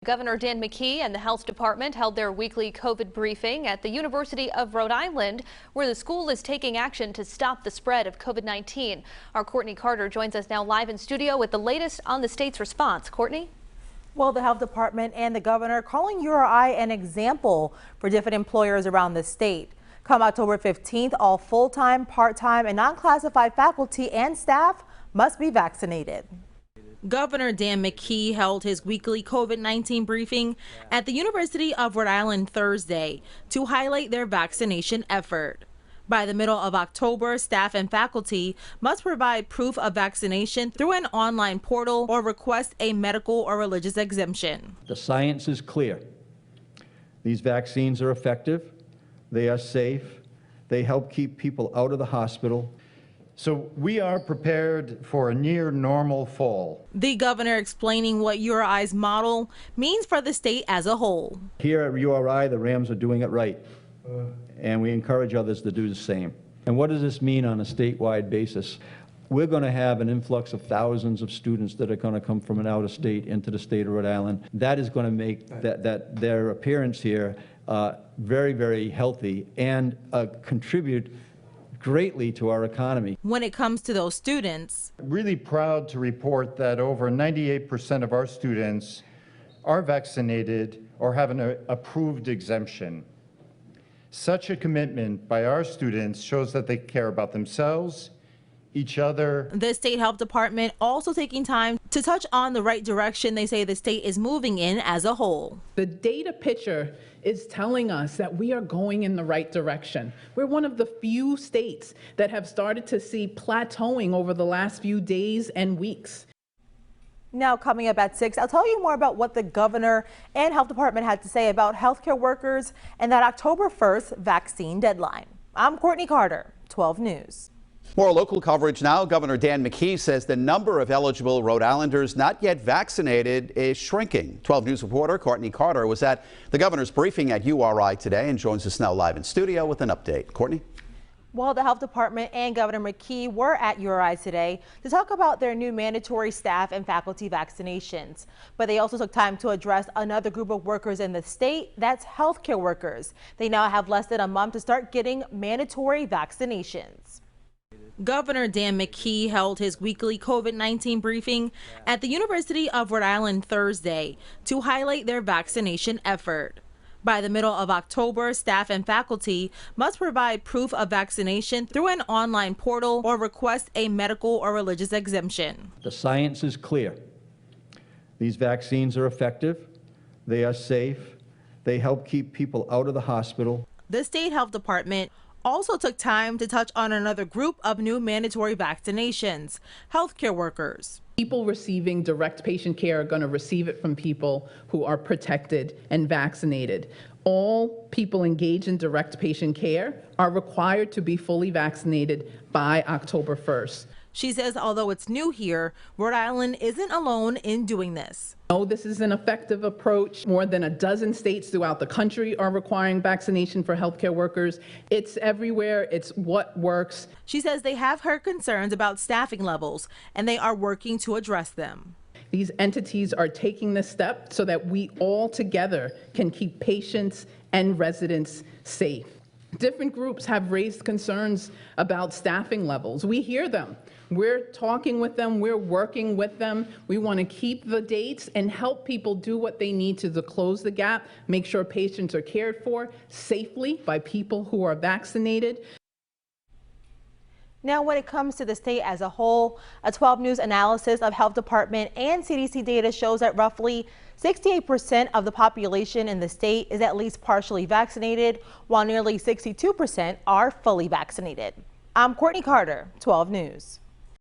Governor Dan McKee and the health department held their weekly COVID briefing at the University of Rhode Island, where the school is taking action to stop the spread of COVID-19. Our Courtney Carter joins us now live in studio with the latest on the state's response. Courtney? Well, the health department and the governor calling URI an example for different employers around the state. Come October 15th, all full-time, part-time, and non-classified faculty and staff must be vaccinated. Governor Dan McKee held his weekly COVID-19 briefing at the University of Rhode Island Thursday to highlight their vaccination effort. By the middle of October, staff and faculty must provide proof of vaccination through an online portal or request a medical or religious exemption. The science is clear. These vaccines are effective, they are safe, they help keep people out of the hospital. So we are prepared for a near normal fall. The governor explaining what URI's model means for the state as a whole. Here at URI, the Rams are doing it right, and we encourage others to do the same. And what does this mean on a statewide basis? We're going to have an influx of thousands of students that are going to come from an out of state into the state of Rhode Island. That is going to make their appearance here very, very healthy and contribute greatly to our economy. When it comes to those students, Really proud to report that over 98% of our students are vaccinated or have an approved exemption. Such a commitment by our students shows that they care about themselves, each other. the state health department also taking time to touch on the right direction they say the state is moving in as a whole. The data picture is telling us that we are going in the right direction. We're one of the few states that have started to see plateauing over the last few days and weeks. Now coming up at 6, I'll tell you more about what the governor and health department had to say about healthcare workers and that October 1st vaccine deadline. I'm Courtney Carter, 12 News. More local coverage now. Governor Dan McKee says the number of eligible Rhode Islanders not yet vaccinated is shrinking. 12 News reporter Courtney Carter was at the governor's briefing at URI today and joins us now live in studio with an update. Courtney? Well, the health department and Governor McKee were at URI today to talk about their new mandatory staff and faculty vaccinations. But they also took time to address another group of workers in the state, that's healthcare workers. They now have less than a month to start getting mandatory vaccinations. Governor Dan McKee held his weekly COVID-19 briefing at the University of Rhode Island Thursday to highlight their vaccination effort. By the middle of October, staff and faculty must provide proof of vaccination through an online portal or request a medical or religious exemption. The science is clear. These vaccines are effective, they are safe, they help keep people out of the hospital. The state health department also took time to touch on another group of new mandatory vaccinations, healthcare workers. People receiving direct patient care are going to receive it from people who are protected and vaccinated. All people engaged in direct patient care are required to be fully vaccinated by October 1st. She says although it's new here, Rhode Island isn't alone in doing this. No, this is an effective approach. More than a dozen states throughout the country are requiring vaccination for healthcare workers. It's everywhere. It's what works. She says they have heard concerns about staffing levels and they are working to address them. These entities are taking this step so that we all together can keep patients and residents safe. Different groups have raised concerns about staffing levels. We hear them. We're talking with them. We're working with them. We want to keep the dates and help people do what they need to close the gap, make sure patients are cared for safely by people who are vaccinated. Now, when it comes to the state as a whole, a 12 News analysis of health department and CDC data shows that roughly 68% of the population in the state is at least partially vaccinated, while nearly 62% are fully vaccinated. I'm Courtney Carter, 12 News.